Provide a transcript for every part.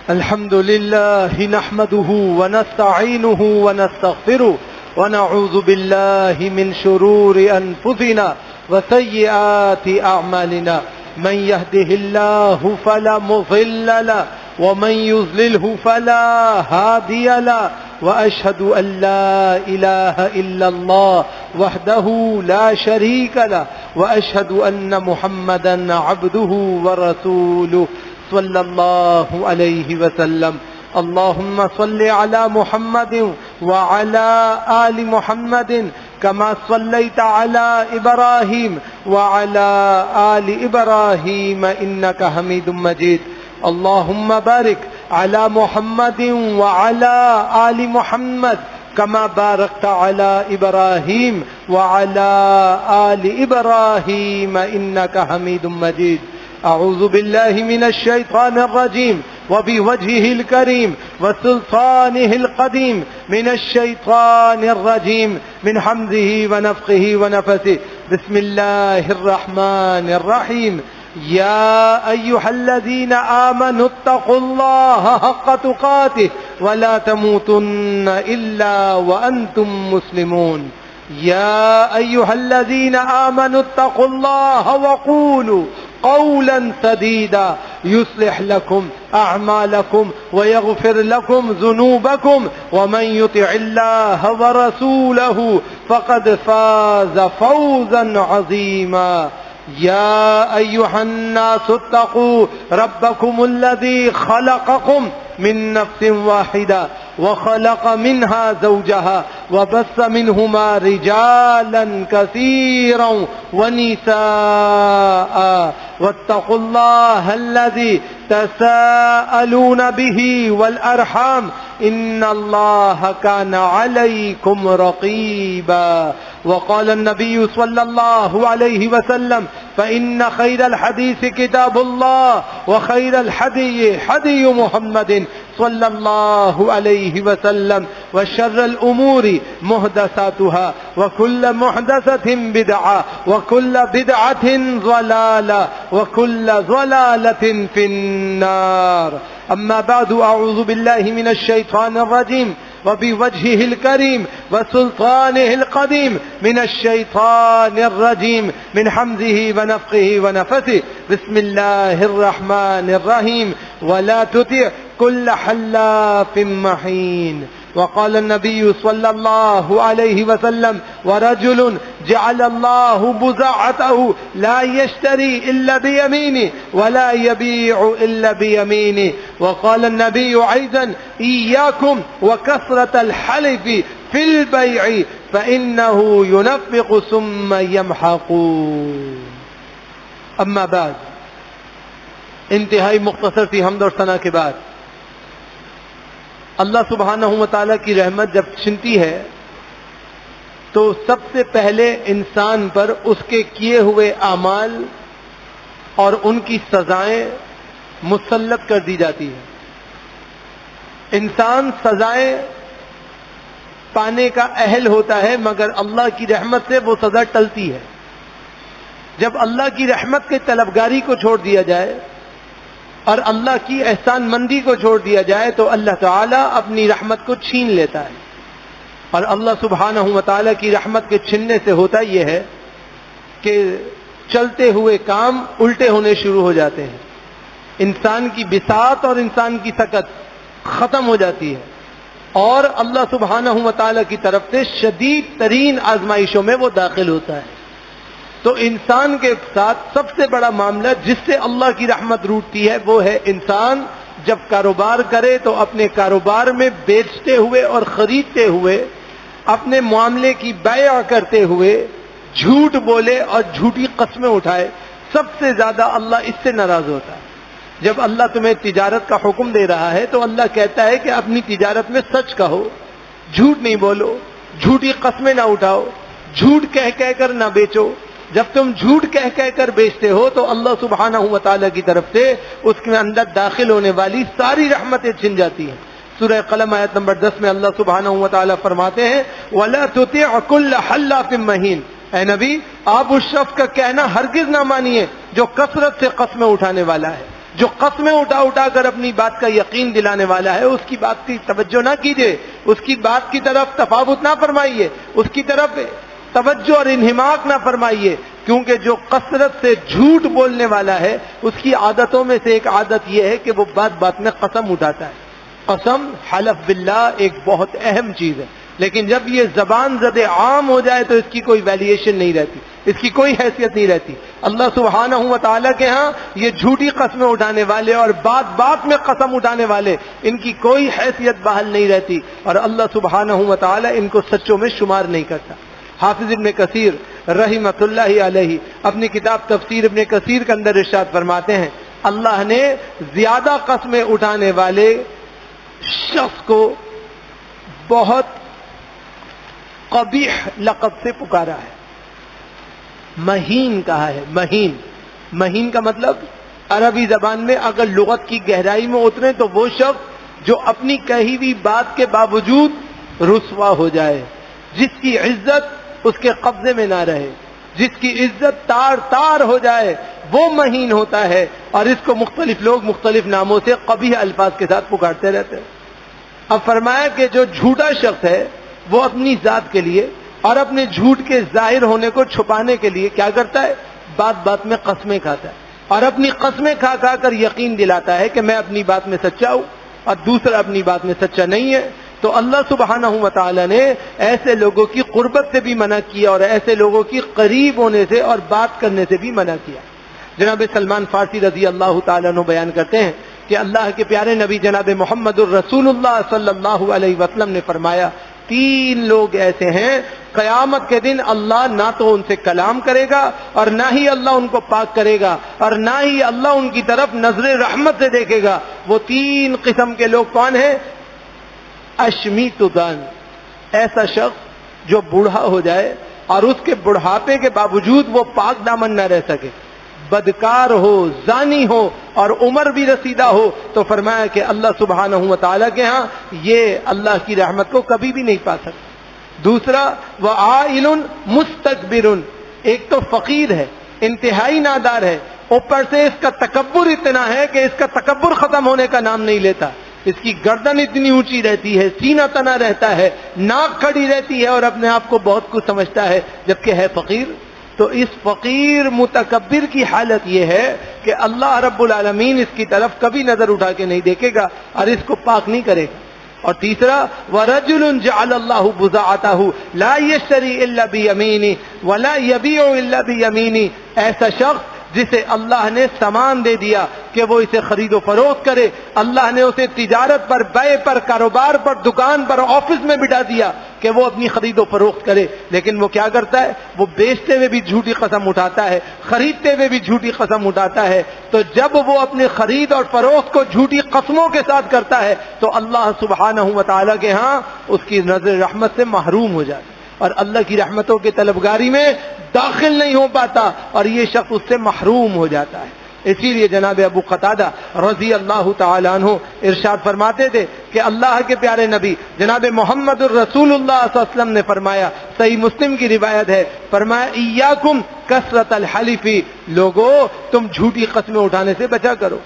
الحمد لله نحمده ونستعينه ونستغفره ونعوذ بالله من شرور أنفسنا وسيئات أعمالنا من يهده الله فلا مضل له ومن يضلله فلا هادي له وأشهد أن لا إله إلا الله وحده لا شريك له وأشهد أن محمدا عبده ورسوله صلى الله عليه وسلم. اللهم صل على محمد وعلى آل محمد كما صليت على إبراهيم وعلى آل إبراهيم إنك حميد مجيد. اللهم بارك على محمد وعلى آل محمد كما باركت على إبراهيم وعلى آل إبراهيم إنك حميد مجيد. أعوذ بالله من الشيطان الرجيم وبوجهه الكريم وسلطانه القديم من الشيطان الرجيم من حمزه ونفخه ونفثه. بسم الله الرحمن الرحيم. يا أيها الذين آمنوا اتقوا الله حق تقاته ولا تموتن إلا وأنتم مسلمون. يا أيها الذين آمنوا اتقوا الله وقولوا قولا سديدا يصلح لكم أعمالكم ويغفر لكم ذنوبكم ومن يطع الله ورسوله فقد فاز فوزا عظيما. يا أيها الناس اتقوا ربكم الذي خلقكم من نفس واحدة وخلق منها زوجها وبث منهما رجالا كثيرا ونساء واتقوا الله الذي تساءلون به والأرحام إن الله كان عليكم رقيبا. وقال النبي صلى الله عليه وسلم فإن خير الحديث كتاب الله وخير الحدي حدي محمد صلى الله عليه وسلم وشر الأمور محدثاتها وكل محدثة بدعة وكل بدعة ضلالة وكل ضلالة في النار. أما بعد أعوذ بالله من الشيطان الرجيم وبوجهه الكريم وسلطانه القديم من الشيطان الرجيم من حمزه ونفخه ونفثه. بسم الله الرحمن الرحيم. ولا تطع كل حلاف مهين. وقال النبي صلى الله عليه وسلم ورجل جعل الله بضاعته لا يشتري إلا بيمينه ولا يبيع إلا بيمينه. وقال النبي أيضا إياكم وكثرة الحلف في البيع فإنه ينفق ثم يمحق. اما بعد، انتہائی مختصر سی حمد اور ثنا کے بعد اللہ سبحانہ و تعالیٰ کی رحمت جب چھنتی ہے تو سب سے پہلے انسان پر اس کے کیے ہوئے اعمال اور ان کی سزائیں مسلط کر دی جاتی ہیں. انسان سزائیں پانے کا اہل ہوتا ہے مگر اللہ کی رحمت سے وہ سزا ٹلتی ہے. جب اللہ کی رحمت کے طلبگاری کو چھوڑ دیا جائے اور اللہ کی احسان مندی کو چھوڑ دیا جائے تو اللہ تعالیٰ اپنی رحمت کو چھین لیتا ہے. اور اللہ سبحانہ و تعالیٰ کی رحمت کے چھننے سے ہوتا یہ ہے کہ چلتے ہوئے کام الٹے ہونے شروع ہو جاتے ہیں. انسان کی بساط اور انسان کی سکت ختم ہو جاتی ہے اور اللہ سبحانہ و تعالیٰ کی طرف سے شدید ترین آزمائشوں میں وہ داخل ہوتا ہے. تو انسان کے ساتھ سب سے بڑا معاملہ جس سے اللہ کی رحمت روٹتی ہے وہ ہے انسان جب کاروبار کرے تو اپنے کاروبار میں بیچتے ہوئے اور خریدتے ہوئے اپنے معاملے کی بیع کرتے ہوئے جھوٹ بولے اور جھوٹی قسمیں اٹھائے. سب سے زیادہ اللہ اس سے ناراض ہوتا ہے. جب اللہ تمہیں تجارت کا حکم دے رہا ہے تو اللہ کہتا ہے کہ اپنی تجارت میں سچ کہو, جھوٹ نہیں بولو, جھوٹی قسمیں نہ اٹھاؤ, جھوٹ کہہ کر نہ بیچو. جب تم جھوٹ کہہ کر بیچتے ہو تو اللہ سبحانہ و تعالیٰ کی طرف سے اس کے اندر داخل ہونے والی ساری رحمتیں چھن جاتی ہیں. سورہ قلم آیت نمبر 10 میں اللہ سبحانہ و تعالیٰ فرماتے ہیں وَلَا تُطِعْ كُلَّ حَلَّافٍ مَّهِينٍ. اے نبی آپ اس شخص کا کہنا ہرگز نہ مانیے جو کثرت سے قسمیں اٹھانے والا ہے. جو قسمیں اٹھا اٹھا کر اپنی بات کا یقین دلانے والا ہے، اس کی بات کی توجہ نہ کیجیے، اس کی بات کی طرف تفاوت نہ فرمائیے، اس کی طرف توجہ اور انہماک نہ فرمائیے، کیونکہ جو کثرت سے جھوٹ بولنے والا ہے اس کی عادتوں میں سے ایک عادت یہ ہے کہ وہ بات بات میں قسم اٹھاتا ہے۔ قسم، حلف باللہ ایک بہت اہم چیز ہے، لیکن جب یہ زبان زد عام ہو جائے تو اس کی کوئی ویلیشن نہیں رہتی، اس کی کوئی حیثیت نہیں رہتی۔ اللہ سبحانہ و تعالیٰ کے ہاں یہ جھوٹی قسمیں اٹھانے والے اور بات بات میں قسم اٹھانے والے، ان کی کوئی حیثیت بحال نہیں رہتی، اور اللہ سبحانہ و تعالیٰ ان کو سچوں میں شمار نہیں کرتا۔ حافظ ابن کثیر رحمۃ اللہ علیہ اپنی کتاب تفسیر ابن کثیر کے اندر ارشاد فرماتے ہیں، اللہ نے زیادہ قسمیں اٹھانے والے شخص کو بہت قبیح لقب سے پکارا ہے، مہین کہا ہے۔ مہین، مہین کا مطلب عربی زبان میں اگر لغت کی گہرائی میں اترے تو وہ شخص جو اپنی کہی ہوئی بات کے باوجود رسوا ہو جائے، جس کی عزت اس کے قبضے میں نہ رہے، جس کی عزت تار تار ہو جائے، وہ مہین ہوتا ہے، اور اس کو مختلف لوگ مختلف ناموں سے قبیح الفاظ کے ساتھ پکارتے رہتے ہیں۔ اب فرمایا کہ جو جھوٹا شخص ہے وہ اپنی ذات کے لیے اور اپنے جھوٹ کے ظاہر ہونے کو چھپانے کے لیے کیا کرتا ہے؟ بات بات میں قسمیں کھاتا ہے، اور اپنی قسمیں کھا کھا کر یقین دلاتا ہے کہ میں اپنی بات میں سچا ہوں اور دوسرا اپنی بات میں سچا نہیں ہے۔ تو اللہ سبحانہ و تعالی نے ایسے لوگوں کی قربت سے بھی منع کیا اور ایسے لوگوں کی قریب ہونے سے اور بات کرنے سے بھی منع کیا۔ جناب سلمان فارسی رضی اللہ تعالیٰ عنہ بیان کرتے ہیں کہ اللہ کے پیارے نبی جناب محمد الرسول اللہ صلی اللہ علیہ وسلم نے فرمایا، 3 لوگ ایسے ہیں قیامت کے دن اللہ نہ تو ان سے کلام کرے گا اور نہ ہی اللہ ان کو پاک کرے گا اور نہ ہی اللہ ان کی طرف نظر رحمت سے دیکھے گا۔ وہ 3 قسم کے لوگ کون ہیں؟ اشمیت دان، ایسا شخص جو بوڑھا ہو جائے اور اس کے بڑھاپے کے باوجود وہ پاک دامن نہ رہ سکے، بدکار ہو، زانی ہو اور عمر بھی رسیدہ ہو، تو فرمایا کہ اللہ سبحانہ و تعالیٰ کے ہاں یہ اللہ کی رحمت کو کبھی بھی نہیں پا سکتا۔ دوسرا، وعائل مستکبر، ایک تو فقیر ہے، انتہائی نادار ہے، اوپر سے اس کا تکبر اتنا ہے کہ اس کا تکبر ختم ہونے کا نام نہیں لیتا، اس کی گردن اتنی اونچی رہتی ہے، سینہ تنا رہتا ہے، ناک کھڑی رہتی ہے اور اپنے آپ کو بہت کچھ سمجھتا ہے جبکہ ہے فقیر۔ تو اس فقیر متکبر کی حالت یہ ہے کہ اللہ رب العالمین اس کی طرف کبھی نظر اٹھا کے نہیں دیکھے گا اور اس کو پاک نہیں کرے گا۔ اور تیسرا، وَرَجُلٌ جَعَلَ اللَّهُ بُضَاعَتَهُ لَا يَشْتَرِي إِلَّا بِيَمِينِهِ وَلَا يَبِيعُ إِلَّا بِيَمِينِهِ، ایسا شخص جسے اللہ نے سامان دے دیا کہ وہ اسے خرید و فروخت کرے، اللہ نے اسے تجارت پر، بیع پر، کاروبار پر، دکان پر، آفس میں بٹھا دیا کہ وہ اپنی خرید و فروخت کرے، لیکن وہ کیا کرتا ہے؟ وہ بیچتے ہوئے بھی جھوٹی قسم اٹھاتا ہے، خریدتے ہوئے بھی جھوٹی قسم اٹھاتا ہے۔ تو جب وہ اپنے خرید اور فروخت کو جھوٹی قسموں کے ساتھ کرتا ہے تو اللہ سبحانہ و تعالیٰ کے ہاں اس کی نظر رحمت سے محروم ہو جاتا ہے اور اللہ کی رحمتوں کے طلبگاری میں داخل نہیں ہو پاتا اور یہ شخص اس سے محروم ہو جاتا ہے۔ اسی لیے جناب ابو قتادہ رضی اللہ تعالی عنہ ارشاد فرماتے تھے کہ اللہ کے پیارے نبی جناب محمد الرسول اللہ صلی اللہ علیہ وسلم نے فرمایا، صحیح مسلم کی روایت ہے، فرمایا ایاکم کثرت الحلف، لوگو تم جھوٹی قسمیں اٹھانے سے بچا کرو،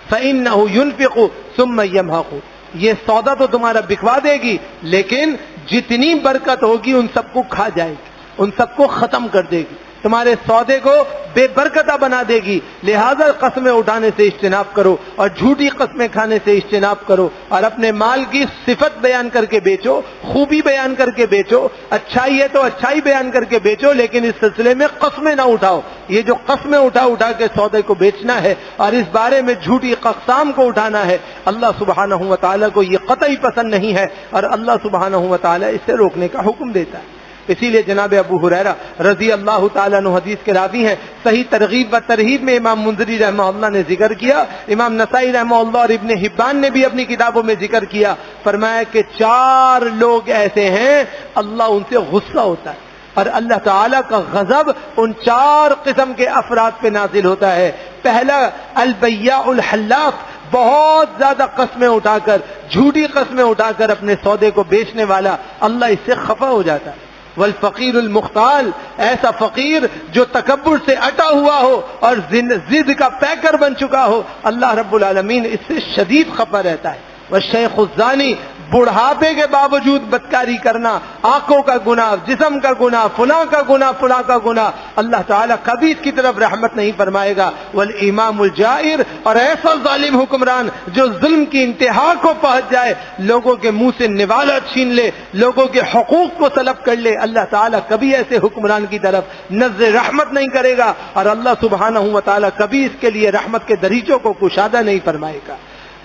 فإنہ ينفق ثم يمحق، یہ سودا تو تمہارا بکوا دے گی لیکن جتنی برکت ہوگی ان سب کو کھا جائے گی، ان سب کو ختم کر دے گی، تمہارے سودے کو بے برکتہ بنا دے گی۔ لہذا قسمیں اٹھانے سے اجتناب کرو اور جھوٹی قسمیں کھانے سے اجتناب کرو اور اپنے مال کی صفت بیان کر کے بیچو، خوبی بیان کر کے بیچو، اچھائی ہے تو اچھائی بیان کر کے بیچو، لیکن اس سلسلے میں قسمیں نہ اٹھاؤ۔ یہ جو قسمیں اٹھا اٹھا کے سودے کو بیچنا ہے اور اس بارے میں جھوٹی اقسام کو اٹھانا ہے، اللہ سبحانہ و تعالیٰ کو یہ قطعی پسند نہیں ہے اور اللہ سبحانہ و تعالیٰ اس سے روکنے کا حکم دیتا ہے۔ اسی لیے جناب ابو ہریرہ رضی اللہ تعالیٰ عنہ حدیث کے راوی ہیں، صحیح ترغیب و ترہیب میں امام منذری رحمہ اللہ نے ذکر کیا، امام نسائی رحمہ اللہ اور ابن حبان نے بھی اپنی کتابوں میں ذکر کیا، فرمایا کہ 4 لوگ ایسے ہیں اللہ ان سے غصہ ہوتا ہے اور اللہ تعالیٰ کا غضب ان 4 قسم کے افراد پہ نازل ہوتا ہے۔ پہلا، البیاع الحلاف، بہت زیادہ قسمیں اٹھا کر، جھوٹی قسمیں اٹھا کر اپنے سودے کو بیچنے والا، اللہ اس سے خفا ہو جاتا ہے۔ والفقیر المختال، ایسا فقیر جو تکبر سے اٹا ہوا ہو اور ضد کا پیکر بن چکا ہو، اللہ رب العالمین اس سے شدید خفا رہتا ہے۔ والشیخ الزانی، بڑھاپے کے باوجود بدکاری کرنا، آنکھوں کا گناہ، جسم کا گناہ، فلاں کا گناہ، فلاں کا گناہ، اللہ تعالیٰ کبھی اس کی طرف رحمت نہیں فرمائے گا۔ والامام الجائر، اور ایسا ظالم حکمران جو ظلم کی انتہا کو پہنچ جائے، لوگوں کے منہ سے نوالا چھین لے، لوگوں کے حقوق کو طلب کر لے، اللہ تعالیٰ کبھی ایسے حکمران کی طرف نظر رحمت نہیں کرے گا، اور اللہ سبحانہ و تعالیٰ کبھی اس کے لیے رحمت کے دریچوں کو کشادہ نہیں فرمائے گا۔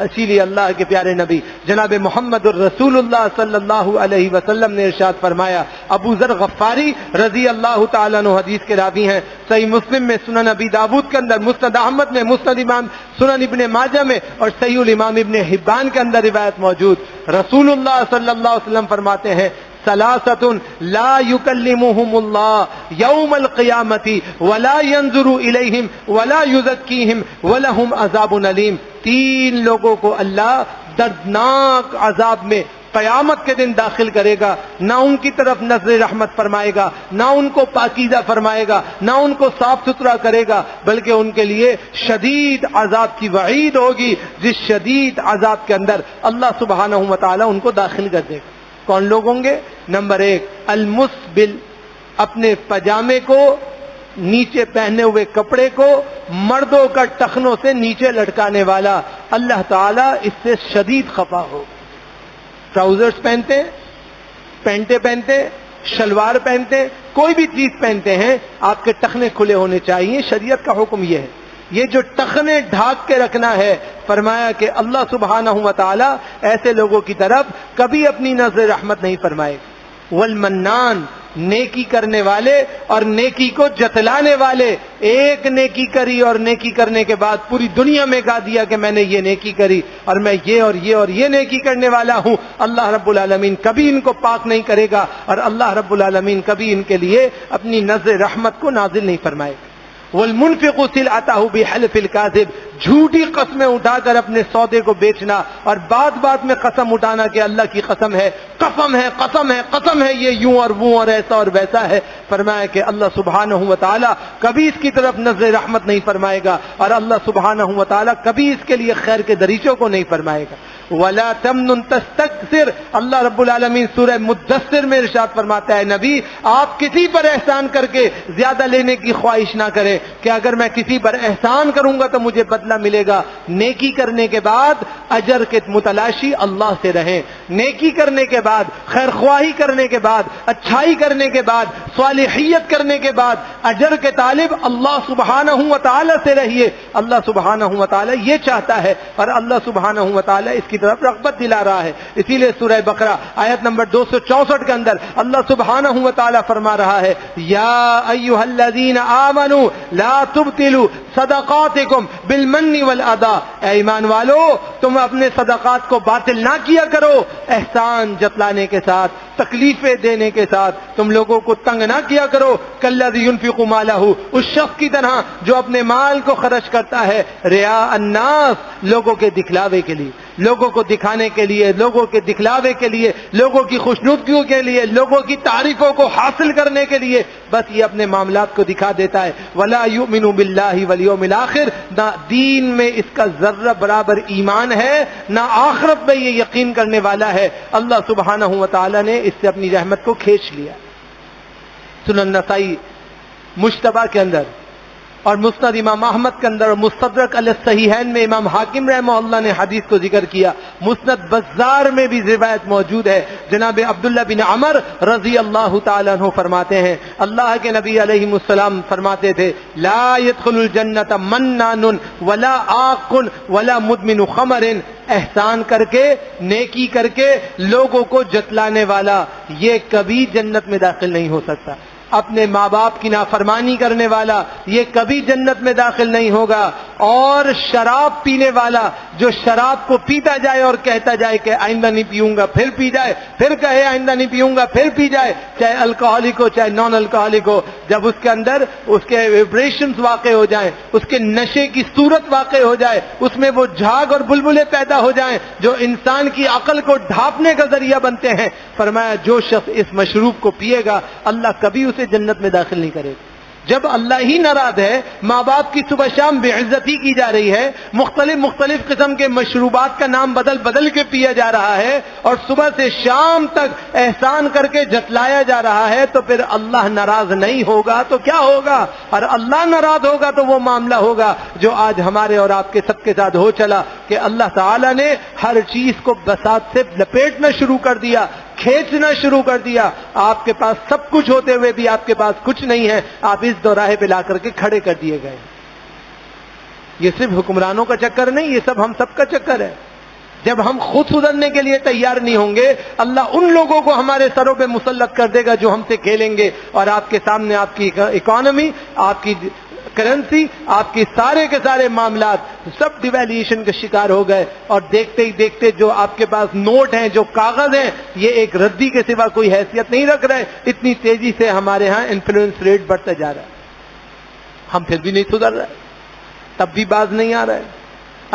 اسی لیے اللہ کے پیارے نبی جناب محمد الرسول اللہ صلی اللہ علیہ وسلم نے ارشاد فرمایا، ابو ذر غفاری رضی اللہ تعالیٰ عنہ حدیث کے راوی ہیں، صحیح مسلم میں، سنن ابی داود کے اندر، مسند احمد میں، مسند امام سنن ابن ماجہ میں، اور صحیح الامام ابن حبان کے اندر روایت موجود، رسول اللہ صلی اللہ علیہ وسلم فرماتے ہیں، ثلاثۃ لا یکلمہم اللہ یوم القیامۃ ولا ینظر الیہم ولا یزکیہم ولہم عذاب علیم، تین لوگوں کو اللہ دردناک عذاب میں قیامت کے دن داخل کرے گا، نہ ان کی طرف نظر رحمت فرمائے گا، نہ ان کو پاکیزہ فرمائے گا، نہ ان کو صاف ستھرا کرے گا، بلکہ ان کے لیے شدید عذاب کی وعید ہوگی، جس شدید عذاب کے اندر اللہ سبحانہ و تعالیٰ ان کو داخل کر دے گا۔ کون لوگ ہوں گے؟ نمبر ایک، المسبل، اپنے پجامے کو، نیچے پہنے ہوئے کپڑے کو مردوں کا ٹخنوں سے نیچے لٹکانے والا، اللہ تعالیٰ اس سے شدید خفا ہو۔ ٹراؤزرز پہنتے، پینٹیں پہنتے، شلوار پہنتے، کوئی بھی چیز پہنتے ہیں، آپ کے ٹخنے کھلے ہونے چاہیے، شریعت کا حکم یہ ہے۔ یہ جو ٹخنے ڈھانک کے رکھنا ہے، فرمایا کہ اللہ سبحانہ و تعالی ایسے لوگوں کی طرف کبھی اپنی نظر رحمت نہیں فرمائے۔ والمنان، نیکی کرنے والے اور نیکی کو جتلانے والے، ایک نیکی کری اور نیکی کرنے کے بعد پوری دنیا میں گا دیا کہ میں نے یہ نیکی کری اور میں یہ اور یہ اور یہ نیکی کرنے والا ہوں، اللہ رب العالمین کبھی ان کو پاک نہیں کرے گا، اور اللہ رب العالمین کبھی ان کے لیے اپنی نظر رحمت کو نازل نہیں فرمائے گا۔ والمنفق سلعته بحلف الكاذب، جھوٹی قسمیں اٹھا کر اپنے سودے کو بیچنا اور بات بات میں قسم اٹھانا کہ اللہ کی قسم ہے، قسم ہے، قسم ہے، قسم ہے، یہ یوں اور وہ اور ایسا اور ویسا ہے، فرمایا کہ اللہ سبحانہ و تعالی کبھی اس کی طرف نظر رحمت نہیں فرمائے گا، اور اللہ سبحانہ و تعالی کبھی اس کے لیے خیر کے دریچوں کو نہیں فرمائے گا۔ ولا تمنن تستكثر، اللہ رب العالمین سورہ مدثر میں ارشاد فرماتا ہے، نبی آپ کسی پر احسان کر کے زیادہ لینے کی خواہش نہ کریں کہ اگر میں کسی پر احسان کروں گا تو مجھے بدلہ ملے گا۔ نیکی کرنے کے بعد اجر کے متلاشی اللہ سے رہیں، نیکی کرنے کے بعد، خیر خواہی کرنے کے بعد، اچھائی کرنے کے بعد، صالحیت کرنے کے بعد اجر کے طالب اللہ سبحانہ و تعالی سے رہیے۔ اللہ سبحانہ و تعالی یہ چاہتا ہے، اور اللہ سبحانہ و تعالی اس کی طرف رغبت دلا رہا ہے۔ اسی لیے سورہ بقرہ آیت نمبر 264 کے اندر اللہ سبحانہ و تعالی فرما رہا ہے، یا ایھا الذین آمنوا لا تبطلوا صدقاتکم بالمن والاذی، اے ایمان والو تم اپنے صدقات کو باطل نہ کیا کرو، احسان جتلانے کے ساتھ، تکلیفیں دینے کے ساتھ، تم لوگوں کو تنگ نہ کیا کرو، کالذی ينفق مالہ، اس شخص کی طرح جو اپنے مال کو خرچ کرتا ہے رعاء الناس، لوگوں کے دکھلاوے کے لیے، لوگوں کو دکھانے کے لیے، لوگوں کے دکھلاوے کے لیے، لوگوں کی خوشنودگیوں کے لیے، لوگوں کی تعریفوں کو حاصل کرنے کے لیے، بس یہ اپنے معاملات کو دکھا دیتا ہے۔ ولا یؤمن باللہ والیوم الآخر، نہ دین میں اس کا ذرہ برابر ایمان ہے، نہ آخرت میں یہ یقین کرنے والا ہے، اللہ سبحانہ و تعالی نے اس سے اپنی رحمت کو کھینچ لیا۔ سنن نسائی مجتبی کے اندر اور مسند امام احمد کے اندر اور مستدرک علی الصحیحین میں امام حاکم رحمہ اللہ نے حدیث کو ذکر کیا، مسند بزار میں بھی روایت موجود ہے، جناب عبداللہ بن عمر رضی اللہ تعالیٰ عنہ فرماتے ہیں، اللہ کے نبی علیہ السلام فرماتے تھے، لا يدخل الجنت منان ولا عاق ولا مدمن خمر، احسان کر کے، نیکی کر کے لوگوں کو جتلانے والا یہ کبھی جنت میں داخل نہیں ہو سکتا، اپنے ماں باپ کی نافرمانی کرنے والا یہ کبھی جنت میں داخل نہیں ہوگا، اور شراب پینے والا جو شراب کو پیتا جائے اور کہتا جائے کہ آئندہ نہیں پیوں گا، پھر پی جائے، پھر کہے آئندہ نہیں پیوں گا، پھر پی جائے، چاہے الکوہولک ہو چاہے نان الکوہولک ہو، جب اس کے اندر اس کے ویبریشنز واقع ہو جائیں، اس کے نشے کی صورت واقع ہو جائے، اس میں وہ جھاگ اور بلبلے پیدا ہو جائیں جو انسان کی عقل کو ڈھانپنے کا ذریعہ بنتے ہیں، فرمایا جو شخص اس مشروب کو پیے گا اللہ کبھی اسے جنت میں داخل نہیں کرے گا۔ جب اللہ ہی ناراض ہے، ماں باپ کی صبح شام بے عزتی کی جا رہی ہے، مختلف قسم کے مشروبات کا نام بدل بدل کے پیا جا رہا ہے، اور صبح سے شام تک احسان کر کے جتلایا جا رہا ہے، تو پھر اللہ ناراض نہیں ہوگا تو کیا ہوگا؟ اور اللہ ناراض ہوگا تو وہ معاملہ ہوگا جو آج ہمارے اور آپ کے سب کے ساتھ ہو چلا کہ اللہ تعالیٰ نے ہر چیز کو بساط سے لپیٹنا شروع کر دیا، کھینچنا شروع کر دیا۔ آپ کے پاس سب کچھ ہوتے ہوئے بھی آپ کے پاس کچھ نہیں ہے، آپ اس دوراہے پہ لا کر کے کھڑے کر دیے گئے۔ یہ صرف حکمرانوں کا چکر نہیں، یہ سب ہم سب کا چکر ہے۔ جب ہم خود سدھرنے کے لیے تیار نہیں ہوں گے، اللہ ان لوگوں کو ہمارے سروں پہ مسلط کر دے گا جو ہم سے کھیلیں گے، اور آپ کے سامنے آپ کی اکانومی، آپ کی کرنسی، آپ کی سارے کے سارے معاملات سب ڈیویلیشن کا شکار ہو گئے، اور دیکھتے ہی دیکھتے جو آپ کے پاس نوٹ ہیں، جو کاغذ ہیں، یہ ایک ردی کے سوا کوئی حیثیت نہیں رکھ رہے۔ اتنی تیزی سے ہمارے ہاں انفلوئنس ریٹ بڑھتا جا رہا ہے، ہم پھر بھی نہیں سدھر رہے، تب بھی باز نہیں آ رہے۔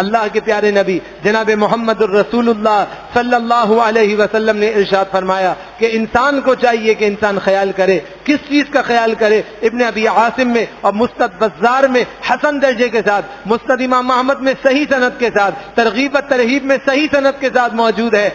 اللہ کے پیارے نبی جناب محمد الرسول اللہ صلی اللہ علیہ وسلم نے ارشاد فرمایا کہ انسان کو چاہیے کہ انسان خیال کرے۔ کس چیز کا خیال کرے؟ ابن ابی عاصم میں اور مستد بزار میں حسن درجے کے ساتھ، مستد امام احمد میں صحیح سند کے ساتھ، ترغیب و ترہیب میں صحیح سند کے ساتھ موجود ہے۔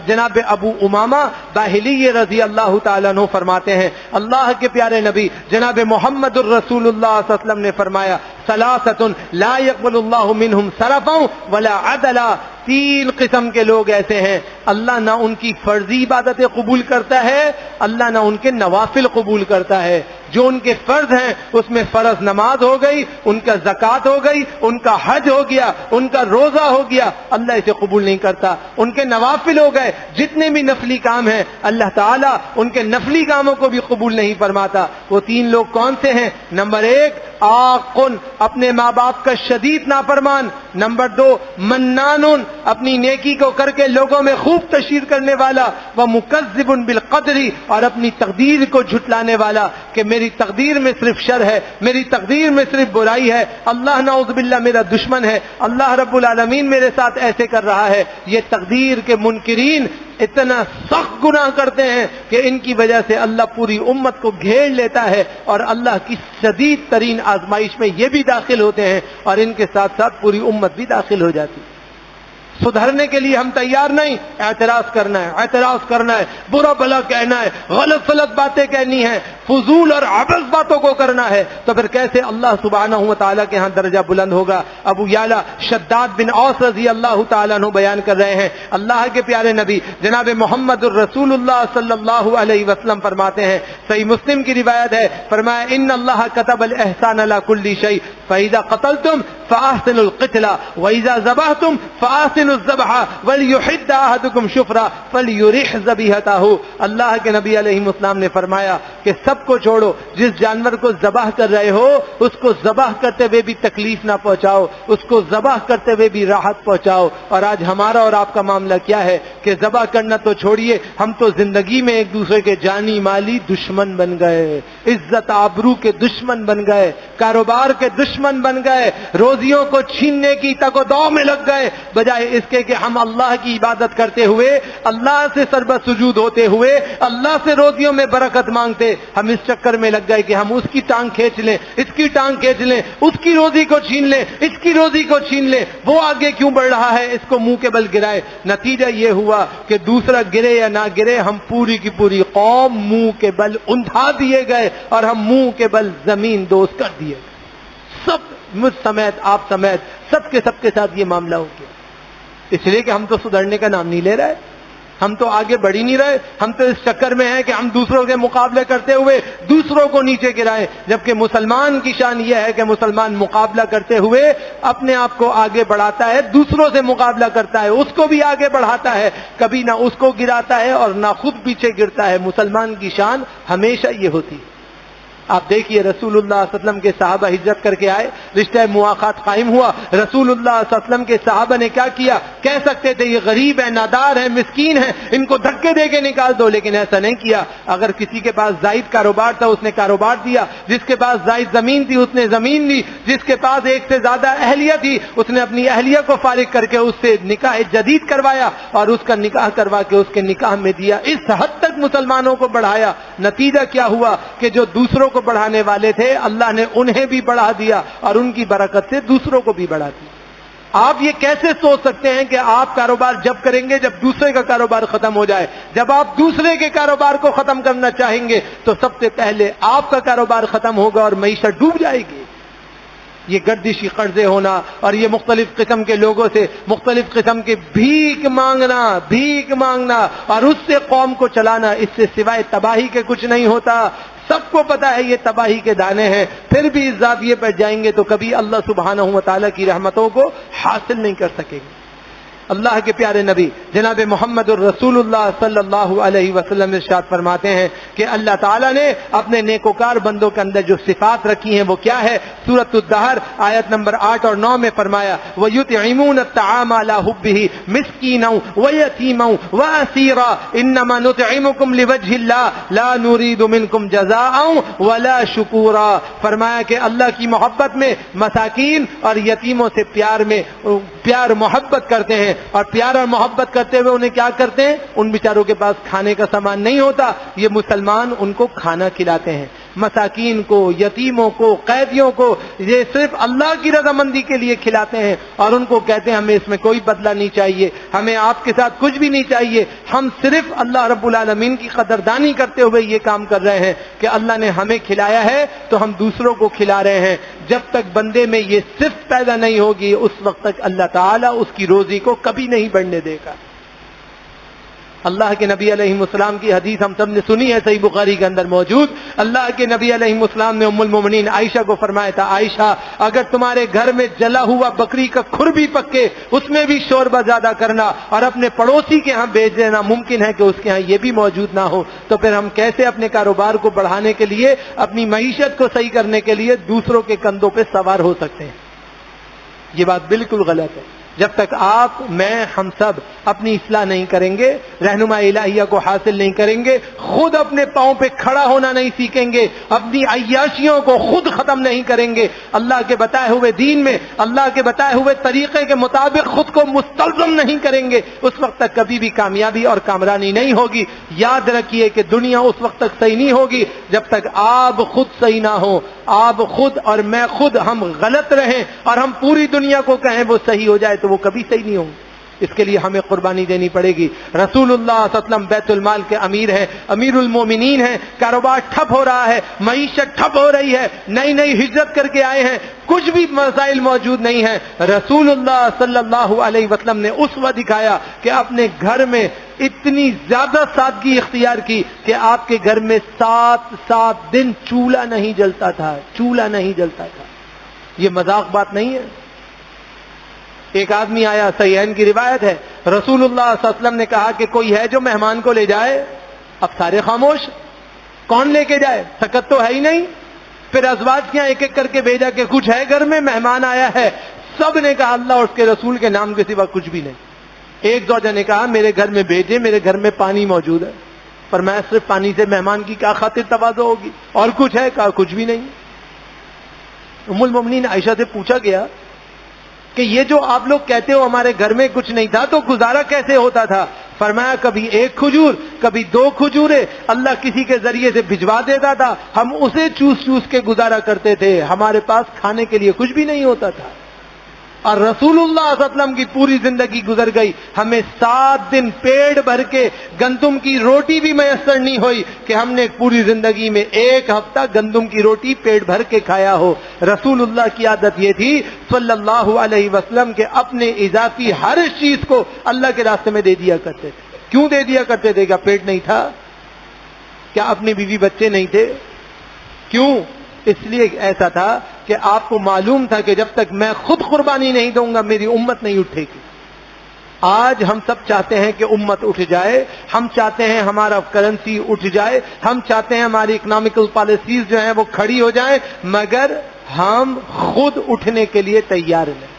جناب ابو امامہ باہلی رضی اللہ تعالیٰ عنہ فرماتے ہیں اللہ کے پیارے نبی جناب محمد الرسول اللہ صلی اللہ علیہ وسلم نے فرمایا ثلاثۃ لا يقبل اللہ منہم صرفا ولا عدلا، تین قسم کے لوگ ایسے ہیں اللہ نہ ان کی فرضی عبادتیں قبول کرتا ہے، اللہ نہ ان کے نوافل قبول کرتا ہے۔ جو ان کے فرض ہیں اس میں فرض نماز ہو گئی، ان کا زکوٰۃ ہو گئی، ان کا حج ہو گیا، ان کا روزہ ہو گیا، اللہ اسے قبول نہیں کرتا۔ ان کے نوافل ہو گئے، جتنے بھی نفلی کام ہیں اللہ تعالیٰ ان کے نفلی کاموں کو بھی قبول نہیں فرماتا۔ وہ تین لوگ کون سے ہیں؟ نمبر ایک عاقن، اپنے ماں باپ کا شدید نافرمان۔ نمبر دو منان، اپنی نیکی کو کر کے لوگوں میں خوب تشہیر کرنے والا۔ وہ مکذب بالقدر، اور اپنی تقدیر کو جھٹلانے والا کہ میری تقدیر میں صرف شر ہے، میری تقدیر میں صرف برائی ہے، اللہ نعوذ باللہ میرا دشمن ہے، اللہ رب العالمین میرے ساتھ ایسے کر رہا ہے۔ یہ تقدیر کے منکرین اتنا سخت گناہ کرتے ہیں کہ ان کی وجہ سے اللہ پوری امت کو گھیر لیتا ہے، اور اللہ کی شدید ترین آزمائش میں یہ بھی داخل ہوتے ہیں، اور ان کے ساتھ ساتھ پوری امت بھی داخل ہو جاتی ہے۔ سدھرنے کے لیے ہم تیار نہیں، اعتراض کرنا ہے، اعتراض کرنا ہے، برا بھلا کہنا ہے، غلط غلط باتیں کہنی ہے، فضول اور عبث باتوں کو کرنا ہے، تو پھر کیسے اللہ سبحانہ و تعالیٰ کے ہاں درجہ بلند ہوگا؟ ابو یعلا شداد بن اوس رضی اللہ تعالیٰ عنہ بیان کر رہے ہیں اللہ کے پیارے نبی جناب محمد الرسول اللہ صلی اللہ علیہ وسلم فرماتے ہیں، صحیح مسلم کی روایت ہے، فرمایا ان اللہ كتب الاحسان على كل شيء فاذا قتلتم فاحسنوا القتل واذا ذبحتم فاحسنوا الذبح وليحد احدكم شفرا فليرح ذبيحته۔ اللہ کے نبی علیہ السلام نے فرمایا کہ سب کو چھوڑو، جس جانور کو ذبح کر رہے ہو اس کو ذبح کرتے ہوئے بھی تکلیف نہ پہنچاؤ، اس کو ذبح کرتے ہوئے بھی راحت پہنچاؤ۔ اور آج ہمارا اور آپ کا معاملہ کیا ہے کہ ذبح کرنا تو چھوڑیے، ہم تو زندگی میں ایک دوسرے کے جانی مالی دشمن بن گئے، عزت آبرو کے دشمن بن گئے، کاروبار کے دشمن بن گئے، روزیوں کو چھیننے کی تگ و دو میں لگ گئے، بجائے اس کے کہ ہم اللہ کی عبادت کرتے ہوئے، اللہ سے سربت سجود ہوتے ہوئے، اللہ سے روزیوں میں برکت مانگتے، ہم اس چکر میں لگ گئے کہ ہم اس کی ٹانگ کھینچ لیں، اس کی ٹانگ کھینچ لیں، اس کی روزی کو چھین لیں، اس کی روزی کو چھین لیں، وہ آگے کیوں بڑھ رہا ہے اس کو منہ کے بل گرائے۔ نتیجہ یہ ہوا کہ دوسرا گرے یا نہ گرے، ہم پوری کی پوری قوم منہ کے بل اندھا دیے گئے، اور ہم منہ کے بل زمین دوز کر دیے گئے۔ سب مجھ سمیت آپ سمیت سب کے ساتھ یہ معاملہ ہو گیا، اس لیے کہ ہم تو سدھرنے کا نام نہیں لے رہے، ہم تو آگے بڑھ ہی نہیں رہے، ہم تو اس چکر میں ہیں کہ ہم دوسروں کے مقابلے کرتے ہوئے دوسروں کو نیچے گرائیں، جبکہ مسلمان کی شان یہ ہے کہ مسلمان مقابلہ کرتے ہوئے اپنے آپ کو آگے بڑھاتا ہے، دوسروں سے مقابلہ کرتا ہے، اس کو بھی آگے بڑھاتا ہے، کبھی نہ اس کو گراتا ہے اور نہ خود پیچھے گرتا ہے۔ مسلمان کی شان ہمیشہ یہ ہوتی ہے۔ آپ دیکھیے رسول اللہ صلی اللہ علیہ وسلم کے صحابہ ہجرت کر کے آئے, رشتہ مواخات قائم ہوا. رسول اللہ صلی اللہ علیہ وسلم کے صحابہ نے کیا کیا؟ کہہ سکتے تھے یہ غریب ہے, نادار ہے, مسکین ہے, ان کو دھکے دے کے نکال دو, لیکن ایسا نہیں کیا. اگر کسی کے پاس زائد کاروبار تھا اس نے کاروبار دیا, جس کے پاس زائد زمین تھی اس نے زمین لی, جس کے پاس ایک سے زیادہ اہلیہ تھی اس نے اپنی اہلیہ کو فارغ کر کے اس سے نکاح جدید کروایا اور اس کا نکاح کروا کے اس کے نکاح میں دیا. اس حد تک مسلمانوں کو بڑھایا. نتیجہ کیا ہوا کہ جو دوسروں کو بڑھانے والے تھے اللہ نے انہیں بھی بڑھا دیا اور ان کی برکت سے دوسروں کو بھی بڑھا دیا. آپ یہ کیسے سوچ سکتے ہیں کہ آپ کاروبار جب کریں گے جب دوسرے کا کاروبار ختم ہو جائے؟ جب آپ دوسرے کے کاروبار کو ختم کرنا چاہیں گے تو سب سے پہلے آپ کا کاروبار ختم ہوگا اور معیشت ڈوب جائے گی. یہ گردشی قرضے ہونا اور یہ مختلف قسم کے لوگوں سے مختلف قسم کے بھیک مانگنا اور اس سے قوم کو چلانا, اس سے سوائے تباہی کے کچھ نہیں ہوتا. سب کو پتا ہے یہ تباہی کے دانے ہیں, پھر بھی اس زاویے پر جائیں گے تو کبھی اللہ سبحانہ و تعالیٰ کی رحمتوں کو حاصل نہیں کر سکیں گے. اللہ کے پیارے نبی جناب محمد الرسول اللہ صلی اللہ علیہ وسلم ارشاد فرماتے ہیں کہ اللہ تعالیٰ نے اپنے نیکوکار بندوں کے اندر جو صفات رکھی ہیں وہ کیا ہے؟ سورۃ الدہر آیت نمبر 8 اور 9 میں فرمایا وَيُطْعِمُونَ الطَّعَامَ عَلَىٰ حُبِّهِ مِسْكِينًا وَيَتِيمًا وَأَسِيرًا إِنَّمَا نُطْعِمُكُمْ لِوَجْهِ اللَّهِ لَا نُرِيدُ مِنكُمْ جَزَاءً وَلَا شُكُورًا. فرمایا کہ اللہ کی محبت میں مساکین اور یتیموں سے پیار محبت کرتے ہیں, اور پیار اور محبت کرتے ہوئے انہیں کیا کرتے ہیں؟ ان بیچاروں کے پاس کھانے کا سامان نہیں ہوتا, یہ مسلمان ان کو کھانا کھلاتے ہیں. مساکین کو, یتیموں کو, قیدیوں کو یہ صرف اللہ کی رضامندی کے لیے کھلاتے ہیں اور ان کو کہتے ہیں ہمیں اس میں کوئی بدلہ نہیں چاہیے, ہمیں آپ کے ساتھ کچھ بھی نہیں چاہیے, ہم صرف اللہ رب العالمین کی قدردانی کرتے ہوئے یہ کام کر رہے ہیں کہ اللہ نے ہمیں کھلایا ہے تو ہم دوسروں کو کھلا رہے ہیں. جب تک بندے میں یہ صرف پیدا نہیں ہوگی اس وقت تک اللہ تعالیٰ اس کی روزی کو کبھی نہیں بڑھنے دے گا. اللہ کے نبی علیہ السلام کی حدیث ہم سب نے سنی ہے, صحیح بخاری کے اندر موجود. اللہ کے نبی علیہ السلام نے ام المومنین عائشہ کو فرمایا تھا, عائشہ اگر تمہارے گھر میں جلا ہوا بکری کا کھر بھی پکے اس میں بھی شوربہ زیادہ کرنا اور اپنے پڑوسی کے ہاں بیچ دینا, ممکن ہے کہ اس کے ہاں یہ بھی موجود نہ ہو, تو پھر ہم کیسے اپنے کاروبار کو بڑھانے کے لیے, اپنی معیشت کو صحیح کرنے کے لیے دوسروں کے کندھوں پہ سوار ہو سکتے ہیں؟ یہ بات بالکل غلط ہے. جب تک آپ, میں, ہم سب اپنی اصلاح نہیں کریں گے, رہنما الہیہ کو حاصل نہیں کریں گے, خود اپنے پاؤں پہ کھڑا ہونا نہیں سیکھیں گے, اپنی عیاشیوں کو خود ختم نہیں کریں گے, اللہ کے بتائے ہوئے دین میں, اللہ کے بتائے ہوئے طریقے کے مطابق خود کو مستلزم نہیں کریں گے, اس وقت تک کبھی بھی کامیابی اور کامرانی نہیں ہوگی. یاد رکھیے کہ دنیا اس وقت تک صحیح نہیں ہوگی جب تک آپ خود صحیح نہ ہو. آپ خود اور میں خود ہم غلط رہیں اور ہم پوری دنیا کو کہیں وہ صحیح ہو جائے تو وہ کبھی صحیح نہیں ہوں. اس کے لیے ہمیں قربانی دینی پڑے گی. رسول اللہ صلی اللہ علیہ وسلم بیت المال کے امیر ہیں, امیر المومنین ہیں, کاروبار ٹھپ ہو رہا ہے, معیشت ٹھپ ہو رہی ہے, نئی ہجرت کر کے آئے ہیں, کچھ بھی مسائل موجود نہیں ہیں. رسول اللہ صلی اللہ علیہ وسلم نے اسوہ دکھایا کہ اپنے گھر میں اتنی زیادہ سادگی اختیار کی کہ آپ کے گھر میں 7 دن چولہا نہیں جلتا تھا. یہ مذاق بات نہیں ہے. ایک آدمی آیا, صحیحین کی روایت ہے, رسول اللہ صلی اللہ علیہ وسلم نے کہا کہ کوئی ہے جو مہمان کو لے جائے؟ اب سارے خاموش, کون لے کے جائے؟ سکت تو ہے ہی نہیں. پھر ازواج کیا ایک ایک کر کے بھیجا کہ کچھ ہے گھر میں, مہمان آیا ہے. سب نے کہا اللہ اور اس کے رسول کے نام کے سوا کچھ بھی نہیں. ایک زوجہ نے کہا میرے گھر میں بھیجے, میرے گھر میں پانی موجود ہے. پر میں صرف پانی سے مہمان کی کیا خاطر تواضع ہوگی؟ اور کچھ ہے؟ کہا کچھ بھی نہیں. ام المومنین عائشہ سے پوچھا گیا کہ یہ جو آپ لوگ کہتے ہو ہمارے گھر میں کچھ نہیں تھا تو گزارا کیسے ہوتا تھا؟ فرمایا کبھی 1 کھجور, کبھی 2 کھجوریں اللہ کسی کے ذریعے سے بھجوا دیتا تھا, ہم اسے چوس کے گزارا کرتے تھے, ہمارے پاس کھانے کے لیے کچھ بھی نہیں ہوتا تھا. اور رسول اللہ صلی اللہ علیہ وسلم کی پوری زندگی گزر گئی, ہمیں 7 دن پیٹ بھر کے گندم کی روٹی بھی میسر نہیں ہوئی کہ ہم نے پوری زندگی میں 1 ہفتہ گندم کی روٹی پیٹ بھر کے کھایا ہو. رسول اللہ کی عادت یہ تھی صلی اللہ علیہ وسلم کے اپنے اضافی ہر چیز کو اللہ کے راستے میں دے دیا کرتے تھے. کیوں دے دیا کرتے تھے؟ کیا پیٹ نہیں تھا؟ کیا اپنی بیوی بچے نہیں تھے؟ کیوں؟ اس لیے ایسا تھا کہ آپ کو معلوم تھا کہ جب تک میں خود قربانی نہیں دوں گا میری امت نہیں اٹھے گی. آج ہم سب چاہتے ہیں کہ امت اٹھ جائے، ہم چاہتے ہیں ہمارا کرنسی اٹھ جائے، ہم چاہتے ہیں ہماری اکنامیکل پالیسیز جو ہیں وہ کھڑی ہو جائیں، مگر ہم خود اٹھنے کے لیے تیار نہیں۔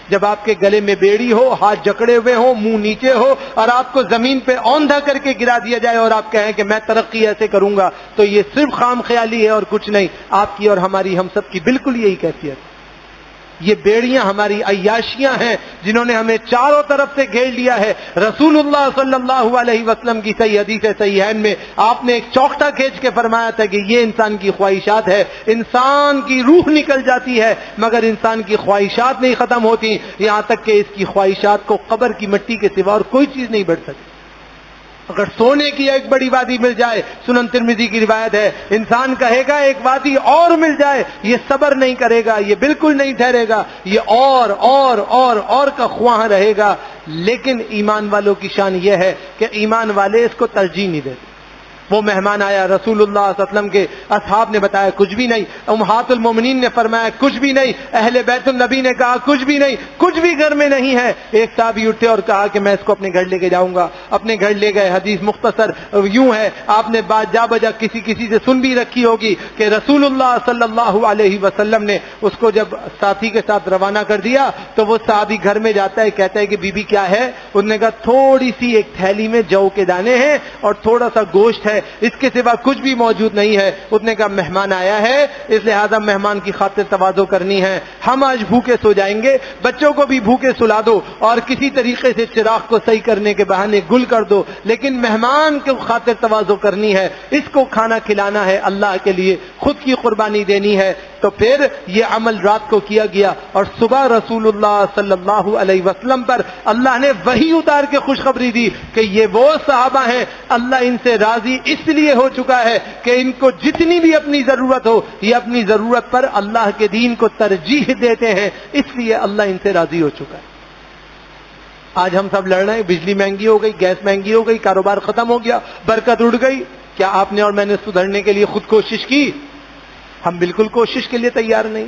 جب آپ کے گلے میں بیڑی ہو، ہاتھ جکڑے ہوئے ہو، منہ نیچے ہو، اور آپ کو زمین پہ اوندھا کر کے گرا دیا جائے اور آپ کہیں کہ میں ترقی ایسے کروں گا، تو یہ صرف خام خیالی ہے اور کچھ نہیں۔ آپ کی اور ہماری، ہم سب کی بالکل یہی کیفیت ہے۔ یہ بیڑیاں ہماری عیاشیاں ہیں جنہوں نے ہمیں چاروں طرف سے گھیر لیا ہے۔ رسول اللہ صلی اللہ علیہ وسلم کی صحیح حدیث صحیحین میں آپ نے ایک چوکٹا کھینچ کے فرمایا تھا کہ یہ انسان کی خواہشات ہے، انسان کی روح نکل جاتی ہے مگر انسان کی خواہشات نہیں ختم ہوتی، یہاں تک کہ اس کی خواہشات کو قبر کی مٹی کے سوا اور کوئی چیز نہیں بڑھ سکتی۔ اگر سونے کی ایک بڑی وادی مل جائے، سنن ترمذی کی روایت ہے، انسان کہے گا ایک وادی اور مل جائے، یہ صبر نہیں کرے گا، یہ بالکل نہیں ٹھہرے گا، یہ اور کا خواہاں رہے گا۔ لیکن ایمان والوں کی شان یہ ہے کہ ایمان والے اس کو ترجیح نہیں دیتے۔ وہ مہمان آیا، رسول اللہ صلی اللہ علیہ وسلم کے اصحاب نے بتایا کچھ بھی نہیں، امہات المومنین نے فرمایا کچھ بھی نہیں، اہل بیت النبی نے کہا کچھ بھی نہیں، کچھ بھی گھر میں نہیں ہے۔ ایک صحابی اٹھے اور کہا کہ میں اس کو اپنے گھر لے کے جاؤں گا، اپنے گھر لے گئے۔ حدیث مختصر یوں ہے، آپ نے بات جا بجا کسی سے سن بھی رکھی ہوگی کہ رسول اللہ صلی اللہ علیہ وسلم نے اس کو جب ساتھی کے ساتھ روانہ کر دیا تو وہ صحابی گھر میں جاتا ہے، کہتا ہے کہ بی بی کیا ہے؟ انہوں نے کہا تھوڑی سی ایک تھیلی میں جو کے دانے ہیں اور تھوڑا سا گوشت ہے، اس کے سوا کچھ بھی موجود نہیں ہے۔ اس نے کہا مہمان آیا ہے، اس لہذا مہمان کی خاطر تواضع کرنی ہے، ہم آج بھوکے سو جائیں گے، بچوں کو بھی بھوکے سلا دو اور کسی طریقے سے چراغ کو صحیح کرنے کے بہانے گل کر دو، لیکن مہمان کی خاطر تواضع کرنی ہے، اس کو کھانا کھلانا ہے، اللہ کے لیے خود کی قربانی دینی ہے۔ تو پھر یہ عمل رات کو کیا گیا اور صبح رسول اللہ صلی اللہ علیہ وسلم پر اللہ نے وحی اتار کے خوشخبری دی کہ یہ وہ صحابہ ہیں، اللہ ان سے راضی اس لیے ہو چکا ہے کہ ان کو جتنی بھی اپنی ضرورت ہو، یہ اپنی ضرورت پر اللہ کے دین کو ترجیح دیتے ہیں، اس لیے اللہ ان سے راضی ہو چکا ہے۔ آج ہم سب لڑ رہے ہیں، بجلی مہنگی ہو گئی، گیس مہنگی ہو گئی، کاروبار ختم ہو گیا، برکت اڑ گئی۔ کیا آپ نے اور میں نے سدھرنے کے لیے خود کوشش کی؟ ہم بالکل کوشش کے لیے تیار نہیں۔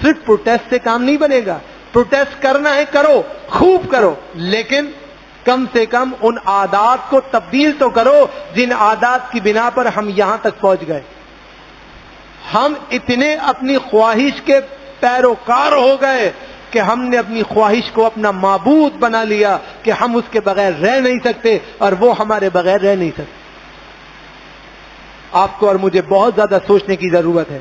صرف پروٹیسٹ سے کام نہیں بنے گا، پروٹیسٹ کرنا ہے کرو، خوب کرو، لیکن کم سے کم ان عادات کو تبدیل تو کرو جن عادات کی بنا پر ہم یہاں تک پہنچ گئے۔ ہم اتنے اپنی خواہش کے پیروکار ہو گئے کہ ہم نے اپنی خواہش کو اپنا معبود بنا لیا کہ ہم اس کے بغیر رہ نہیں سکتے اور وہ ہمارے بغیر رہ نہیں سکتے۔ آپ کو اور مجھے بہت زیادہ سوچنے کی ضرورت ہے۔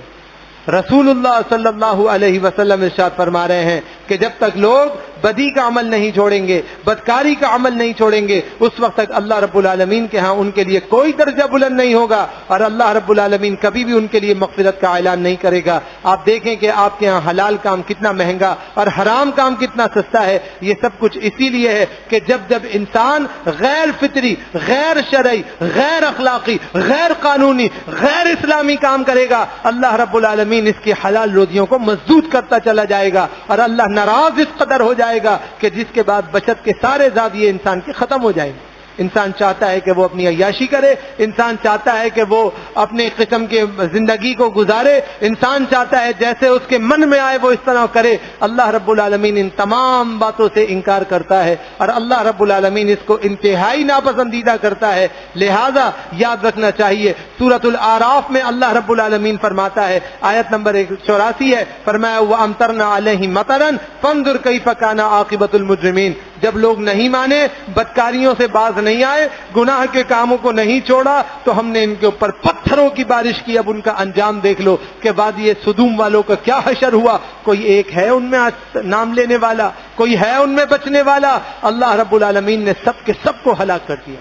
رسول اللہ صلی اللہ علیہ وسلم ارشاد فرما رہے ہیں کہ جب تک لوگ بدی کا عمل نہیں چھوڑیں گے، بدکاری کا عمل نہیں چھوڑیں گے، اس وقت تک اللہ رب العالمین کے ہاں ان کے لیے کوئی درجہ بلند نہیں ہوگا اور اللہ رب العالمین کبھی بھی ان کے لیے مغفرت کا اعلان نہیں کرے گا۔ آپ دیکھیں کہ آپ کے ہاں حلال کام کتنا مہنگا اور حرام کام کتنا سستا ہے۔ یہ سب کچھ اسی لیے ہے کہ جب انسان غیر فطری، غیر شرعی، غیر اخلاقی، غیر قانونی، غیر اسلامی کام کرے گا، اللہ رب العالمین اس کی حلال روزیوں کو مضبوط کرتا چلا جائے گا اور اللہ ناراض اس قدر ہو جائے گا کہ جس کے بعد بچت کے سارے زاویے انسان کے ختم ہو جائیں گے۔ انسان چاہتا ہے کہ وہ اپنی عیاشی کرے، انسان چاہتا ہے کہ وہ اپنے قسم کے زندگی کو گزارے، انسان چاہتا ہے جیسے اس کے من میں آئے وہ اس طرح کرے۔ اللہ رب العالمین ان تمام باتوں سے انکار کرتا ہے اور اللہ رب العالمین اس کو انتہائی ناپسندیدہ کرتا ہے۔ لہذا یاد رکھنا چاہیے، سورۃ الاعراف میں اللہ رب العالمین فرماتا ہے، آیت نمبر 84 ہے، فرمایا وَأَمْطَرْنَا عَلَيْهِمْ مَطَرًا فَانظُرْ كَيْفَ كَانَ عَاقِبَةُ الْمُجْرِمِينَ۔ جب لوگ نہیں مانے، بدکاریوں سے باز نہیں آئے، گناہ کے کاموں کو نہیں چھوڑا، تو ہم نے ان کے اوپر پتھروں کی بارش کی۔ اب ان کا انجام دیکھ لو کہ وادی سدوم والوں کا کیا حشر ہوا۔ کوئی ایک ہے ان میں نام لینے والا، کوئی ہے ان میں بچنے والا؟ اللہ رب العالمین نے سب کے سب کو ہلاک کر دیا۔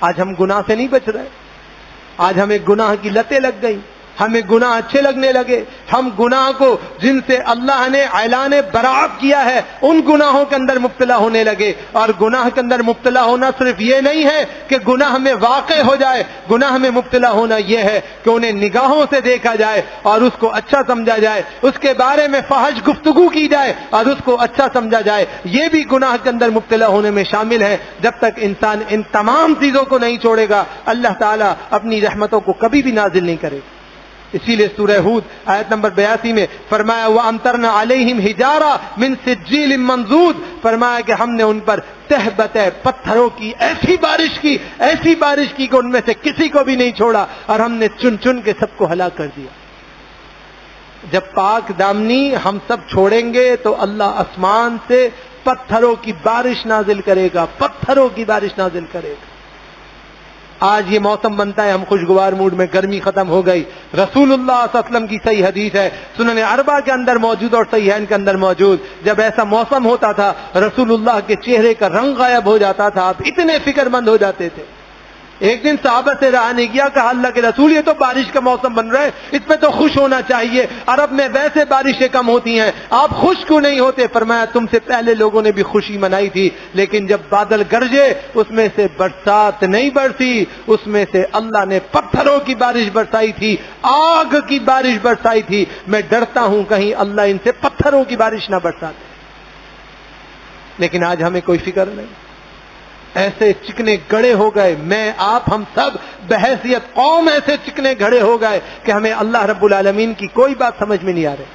آج ہم گناہ سے نہیں بچ رہے، آج ہمیں گناہ کی لتیں لگ گئی، ہمیں گناہ اچھے لگنے لگے، ہم گناہ کو جن سے اللہ نے اعلان براءت کیا ہے ان گناہوں کے اندر مبتلا ہونے لگے۔ اور گناہ کے اندر مبتلا ہونا صرف یہ نہیں ہے کہ گناہ میں واقع ہو جائے، گناہ میں مبتلا ہونا یہ ہے کہ انہیں نگاہوں سے دیکھا جائے اور اس کو اچھا سمجھا جائے، اس کے بارے میں فحش گفتگو کی جائے اور اس کو اچھا سمجھا جائے، یہ بھی گناہ کے اندر مبتلا ہونے میں شامل ہے۔ جب تک انسان ان تمام چیزوں کو نہیں چھوڑے گا، اللہ تعالیٰ اپنی رحمتوں کو کبھی بھی نازل نہیں کرے گا۔ اسی لیے سورہ ہود آیت نمبر 82 میں فرمایا وَأَمْطَرْنَا عَلَيْهِمْ حِجَارَةً مِّن سِجِّيلٍ مَّنضُودٍ، فرمایا کہ ہم نے ان پر تہبتہ پتھروں کی ایسی بارش کی کہ ان میں سے کسی کو بھی نہیں چھوڑا، اور ہم نے چن چن کے سب کو ہلاک کر دیا۔ جب پاک دامنی ہم سب چھوڑیں گے تو اللہ آسمان سے پتھروں کی بارش نازل کرے گا، پتھروں کی بارش نازل کرے گا۔ آج یہ موسم بنتا ہے، ہم خوشگوار موڈ میں، گرمی ختم ہو گئی۔ رسول اللہ صلی اللہ علیہ وسلم کی صحیح حدیث ہے، سنن اربعہ کے اندر موجود اور صحیحین کے اندر موجود، جب ایسا موسم ہوتا تھا رسول اللہ کے چہرے کا رنگ غائب ہو جاتا تھا، آپ اتنے فکر مند ہو جاتے تھے۔ ایک دن صحابہ سے رہا نہیں کیا، کہا اللہ کے رسول یہ تو بارش کا موسم بن رہا ہے، اس پہ تو خوش ہونا چاہیے، عرب میں ویسے بارشیں کم ہوتی ہیں، آپ خوش کیوں نہیں ہوتے؟ فرمایا تم سے پہلے لوگوں نے بھی خوشی منائی تھی، لیکن جب بادل گرجے اس میں سے برسات نہیں برسی، اس میں سے اللہ نے پتھروں کی بارش برسائی تھی، آگ کی بارش برسائی تھی۔ میں ڈرتا ہوں کہیں اللہ ان سے پتھروں کی بارش نہ برساتے، لیکن آج ہمیں کوئی فکر نہیں، ایسے چکنے گڑے ہو گئے، میں آپ ہم سب بحیثیت قوم ایسے چکنے گڑے ہو گئے کہ ہمیں اللہ رب العالمین کی کوئی بات سمجھ میں نہیں آ رہی۔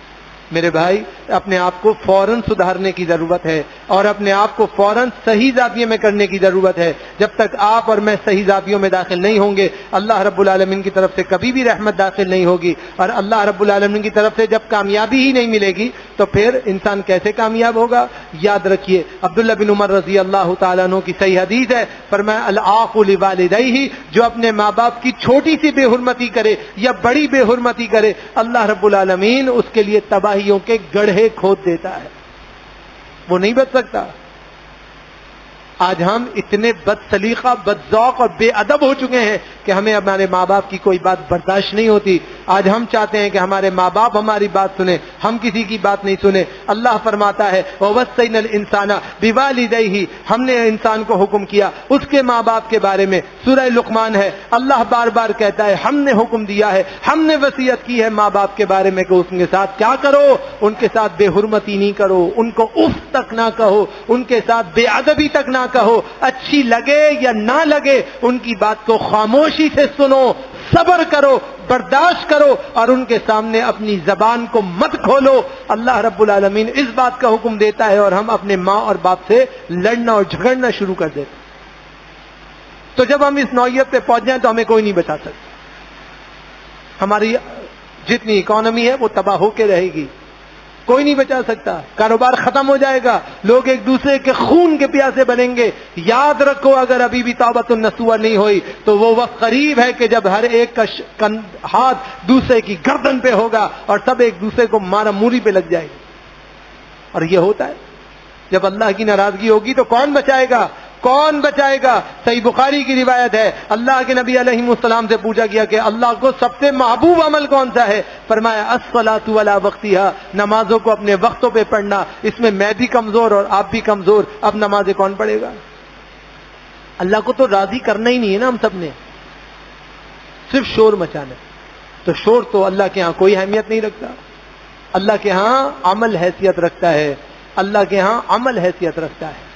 میرے بھائی، اپنے آپ کو فوراً سدھارنے کی ضرورت ہے، اور اپنے آپ کو فوراً صحیح زاویے میں کرنے کی ضرورت ہے۔ جب تک آپ اور میں صحیح زاویوں میں داخل نہیں ہوں گے، اللہ رب العالمین کی طرف سے کبھی بھی رحمت داخل نہیں ہوگی، اور اللہ رب العالمین کی طرف سے جب کامیابی ہی نہیں ملے گی تو پھر انسان کیسے کامیاب ہوگا؟ یاد رکھیے، عبداللہ بن عمر رضی اللہ تعالیٰ عنہ کی صحیح حدیث ہے، فرمایا العاق لوالدیہ، جو اپنے ماں باپ کی چھوٹی سی بے حرمتی کرے یا بڑی بے حرمتی کرے، اللہ رب العالمین اس کے لیے تباہیوں کے گڑھے کھود دیتا ہے، وہ نہیں بچ سکتا۔ آج ہم اتنے بد سلیقہ، بد ذوق اور بے ادب ہو چکے ہیں کہ ہمیں ہمارے ماں باپ کی کوئی بات برداشت نہیں ہوتی۔ آج ہم چاہتے ہیں کہ ہمارے ماں باپ ہماری بات سنیں، ہم کسی کی بات نہیں سنیں۔ اللہ فرماتا ہے وَوَصَّيْنَا الْإِنسَانَ بِوَالِدَيْهِ، ہم نے انسان کو حکم کیا اس کے ماں باپ کے بارے میں، سورہ لقمان ہے، اللہ بار بار کہتا ہے ہم نے حکم دیا ہے، ہم نے وصیت کی ہے ماں باپ کے بارے میں کہ اس کے ساتھ کیا کرو، ان کے ساتھ بے حرمتی نہیں کرو، ان کو اف تک نہ کہو، ان کے ساتھ بے ادبی تک نہ کہو، اچھی لگے یا نہ لگے ان کی بات کو خاموشی سے سنو، صبر کرو، برداشت کرو، اور ان کے سامنے اپنی زبان کو مت کھولو۔ اللہ رب العالمین اس بات کا حکم دیتا ہے اور ہم اپنے ماں اور باپ سے لڑنا اور جھگڑنا شروع کر دیتے۔ تو جب ہم اس نوعیت پہ پہنچ جائیں تو ہمیں کوئی نہیں بچا سکتا، ہماری جتنی اکانومی ہے وہ تباہ ہو کے رہے گی، کوئی نہیں بچا سکتا، کاروبار ختم ہو جائے گا، لوگ ایک دوسرے کے خون کے پیاسے بنیں گے۔ یاد رکھو اگر ابھی بھی توبۃ النصوح نہیں ہوئی تو وہ وقت قریب ہے کہ جب ہر ایک کا ہاتھ دوسرے کی گردن پہ ہوگا اور سب ایک دوسرے کو مارا موری پہ لگ جائے گی، اور یہ ہوتا ہے۔ جب اللہ کی ناراضگی ہوگی تو کون بچائے گا؟ کون بچائے گا؟ صحیح بخاری کی روایت ہے، اللہ کے نبی علیہ السلام سے پوچھا گیا کہ اللہ کو سب سے محبوب عمل کون سا ہے؟ فرمایا الصلاۃ علی وقتہا، نمازوں کو اپنے وقتوں پہ پڑھنا۔ اس میں میں بھی کمزور اور آپ بھی کمزور، اب نمازیں کون پڑھے گا؟ اللہ کو تو راضی کرنا ہی نہیں ہے نا ہم سب نے، صرف شور مچانا، تو شور تو اللہ کے ہاں کوئی اہمیت نہیں رکھتا۔ اللہ کے ہاں عمل حیثیت رکھتا ہے، اللہ کے ہاں عمل حیثیت رکھتا ہے۔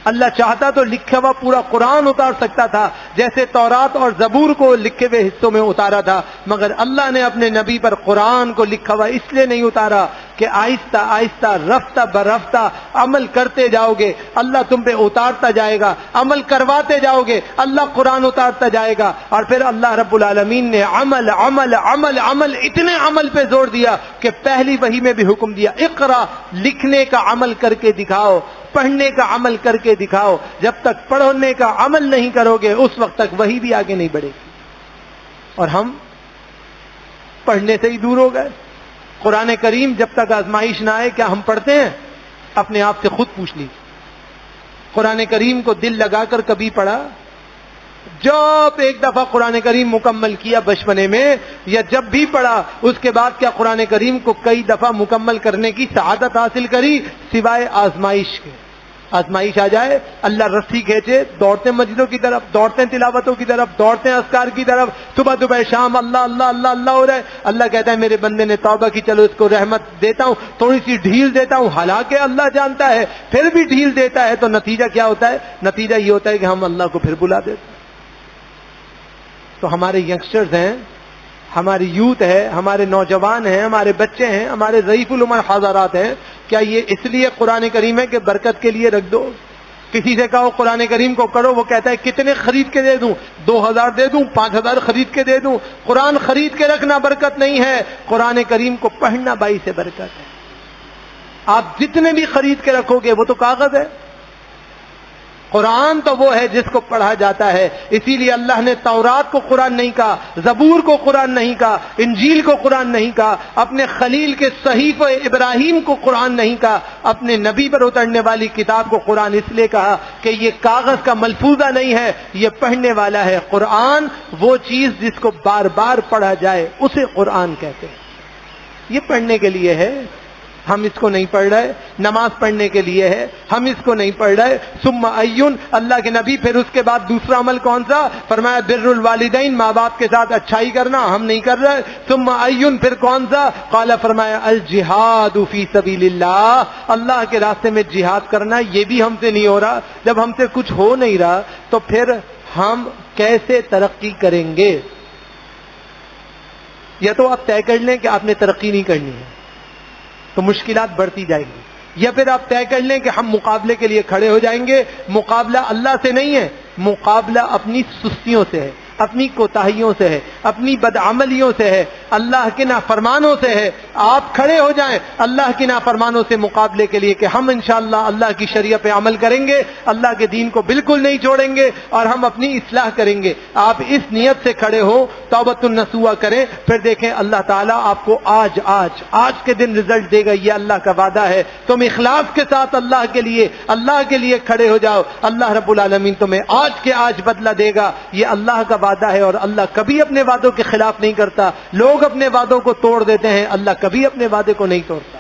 اللہ چاہتا تو لکھا ہوا پورا قرآن اتار سکتا تھا، جیسے تورات اور زبور کو لکھے ہوئے حصوں میں اتارا تھا، مگر اللہ نے اپنے نبی پر قرآن کو لکھا ہوا اس لیے نہیں اتارا کہ آہستہ آہستہ رفتہ برفتہ عمل کرتے جاؤ گے، اللہ تم پہ اتارتا جائے گا، عمل کرواتے جاؤ گے، اللہ قرآن اتارتا جائے گا، اور پھر اللہ رب العالمین نے عمل عمل عمل عمل اتنے عمل پہ زور دیا کہ پہلی وحی میں بھی حکم دیا اقرا، لکھنے کا عمل کر کے دکھاؤ، پڑھنے کا عمل کر کے دکھاؤ۔ جب تک پڑھنے کا عمل نہیں کرو گے اس وقت تک وہی بھی آگے نہیں بڑھے گی، اور ہم پڑھنے سے ہی دور ہو گئے۔ قرآن کریم جب تک آزمائش نہ آئے کیا ہم پڑھتے ہیں؟ اپنے آپ سے خود پوچھ لیجیے، قرآن کریم کو دل لگا کر کبھی پڑھا؟ جب ایک دفعہ قرآن کریم مکمل کیا بچپنے میں یا جب بھی پڑھا اس کے بعد کیا قرآن کریم کو کئی دفعہ مکمل کرنے کی سعادت حاصل کری سوائے آزمائش کے؟ آزمائش آ جائے، اللہ رسی کھینچے، دوڑتے مسجدوں کی طرف، دوڑتے تلاوتوں کی طرف، دوڑتے اذکار کی طرف، صبح دوپہر شام اللہ اللہ اللہ اللہ ہو رہا ہے۔ اللہ کہتا ہے میرے بندے نے توبہ کی، چلو اس کو رحمت دیتا ہوں، تھوڑی سی ڈھیل دیتا ہوں، حالانکہ اللہ جانتا ہے، پھر بھی ڈھیل دیتا ہے، تو نتیجہ کیا ہوتا ہے؟ نتیجہ یہ ہوتا ہے کہ ہم اللہ کو پھر بلا دیتے ہیں۔ تو ہمارے ینگسٹرز ہیں، ہماری یوتھ ہے، ہمارے نوجوان ہیں، ہمارے بچے ہیں، ہمارے ضعیف العمر حضرات ہیں، کیا یہ اس لیے قرآن کریم ہے کہ برکت کے لیے رکھ دو؟ کسی سے کہو قرآن کریم کو کرو، وہ کہتا ہے کتنے خرید کے دے دوں؟ 2000 دے دوں؟ 5000 خرید کے دے دوں؟ قرآن خرید کے رکھنا برکت نہیں ہے، قرآن کریم کو پڑھنا باعث برکت ہے۔ آپ جتنے بھی خرید کے رکھو گے وہ تو کاغذ ہے، قرآن تو وہ ہے جس کو پڑھا جاتا ہے۔ اسی لیے اللہ نے تورات کو قرآن نہیں کہا، زبور کو قرآن نہیں کہا، انجیل کو قرآن نہیں کہا، اپنے خلیل کے صحیفہ ابراہیم کو قرآن نہیں کہا، اپنے نبی پر اترنے والی کتاب کو قرآن اس لیے کہا کہ یہ کاغذ کا ملفوظہ نہیں ہے، یہ پڑھنے والا ہے۔ قرآن وہ چیز جس کو بار بار پڑھا جائے اسے قرآن کہتے ہیں۔ یہ پڑھنے کے لیے ہے، ہم اس کو نہیں پڑھ رہے۔ نماز پڑھنے کے لیے ہے، ہم اس کو نہیں پڑھ رہے۔ ثم ایون، اللہ کے نبی پھر اس کے بعد دوسرا عمل کون سا فرمایا؟ بر الوالدین، ماں باپ کے ساتھ اچھائی کرنا، ہم نہیں کر رہے۔ ثم ایون، پھر کون سا؟ قال، فرمایا الجہاد فی سبیل اللہ، اللہ کے راستے میں جہاد کرنا، یہ بھی ہم سے نہیں ہو رہا۔ جب ہم سے کچھ ہو نہیں رہا تو پھر ہم کیسے ترقی کریں گے؟ یا تو آپ طے کر لیں کہ آپ نے ترقی نہیں کرنی ہے تو مشکلات بڑھتی جائیں گی، یا پھر آپ طے کر لیں کہ ہم مقابلے کے لیے کھڑے ہو جائیں گے۔ مقابلہ اللہ سے نہیں ہے، مقابلہ اپنی سستیوں سے ہے، اپنی کوتاہیوں سے ہے، اپنی بدعملیوں سے ہے، اللہ کے نافرمانوں سے ہے۔ آپ کھڑے ہو جائیں اللہ کی نافرمانوں سے مقابلے کے لیے کہ ہم انشاءاللہ اللہ کی شریعت پہ عمل کریں گے، اللہ کے دین کو بالکل نہیں چھوڑیں گے اور ہم اپنی اصلاح کریں گے۔ آپ اس نیت سے کھڑے ہو، توبۃ النصوح کریں، پھر دیکھیں اللہ تعالیٰ آپ کو آج کے دن رزلٹ دے گا، یہ اللہ کا وعدہ ہے۔ تم اخلاص کے ساتھ اللہ کے لیے کھڑے ہو جاؤ، اللہ رب العالمین تمہیں آج کے آج بدلہ دے گا۔ یہ اللہ کا وعدہ ہے اور اللہ کبھی اپنے وعدوں کے خلاف نہیں کرتا۔ لوگ اپنے وعدوں کو توڑ دیتے ہیں، اللہ کبھی اپنے وعدے کو نہیں توڑتا۔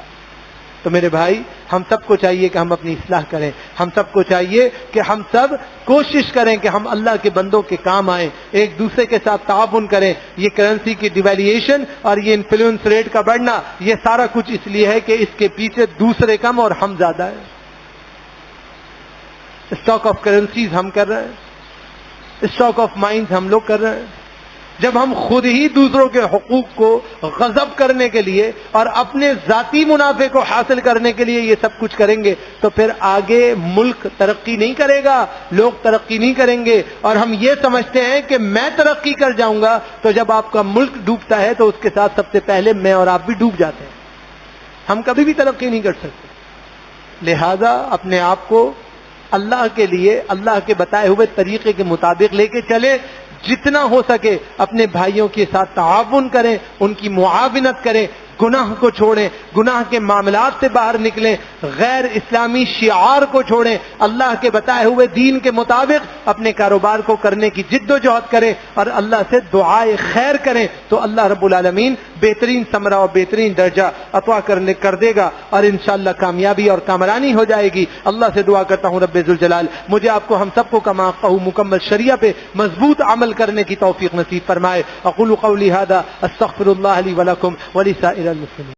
تو میرے بھائی، ہم سب کو چاہیے کہ ہم اپنی اصلاح کریں، ہم سب کو چاہیے کہ ہم سب کوشش کریں کہ ہم اللہ کے بندوں کے کام آئیں، ایک دوسرے کے ساتھ تعاون کریں۔ یہ کرنسی کی ڈیویلیشن اور یہ انفلوئنس ریٹ کا بڑھنا، یہ سارا کچھ اس لیے ہے کہ اس کے پیچھے دوسرے کم اور ہم زیادہ ہیں۔ اسٹاک آف کرنسیز ہم کر رہے ہیں، اسٹاک آف مائنڈز ہم لوگ کر رہے ہیں۔ جب ہم خود ہی دوسروں کے حقوق کو غصب کرنے کے لیے اور اپنے ذاتی منافع کو حاصل کرنے کے لیے یہ سب کچھ کریں گے تو پھر آگے ملک ترقی نہیں کرے گا، لوگ ترقی نہیں کریں گے۔ اور ہم یہ سمجھتے ہیں کہ میں ترقی کر جاؤں گا، تو جب آپ کا ملک ڈوبتا ہے تو اس کے ساتھ سب سے پہلے میں اور آپ بھی ڈوب جاتے ہیں۔ ہم کبھی بھی ترقی نہیں کر سکتے۔ لہذا اپنے آپ کو اللہ کے لیے، اللہ کے بتائے ہوئے طریقے کے مطابق لے کے چلے، جتنا ہو سکے اپنے بھائیوں کے ساتھ تعاون کریں، ان کی معاونت کریں، گناہ کو چھوڑیں، گناہ کے معاملات سے باہر نکلیں، غیر اسلامی شعار کو چھوڑیں، اللہ کے بتائے ہوئے دین کے مطابق اپنے کاروبار کو کرنے کی جد و جہد کریں اور اللہ سے دعائے خیر کریں، تو اللہ رب العالمین بہترین ثمرہ اور بہترین درجہ عطا کر دے گا اور انشاءاللہ کامیابی اور کامرانی ہو جائے گی۔ اللہ سے دعا کرتا ہوں رب ذوالجلال مجھے آپ کو ہم سب کو کما کہوں مکمل شریعہ پہ مضبوط عمل کرنے کی توفیق نصیب فرمائے۔ اقول قولی ھذا استغفر اللہ لی ولکم ولسائر المسلمین۔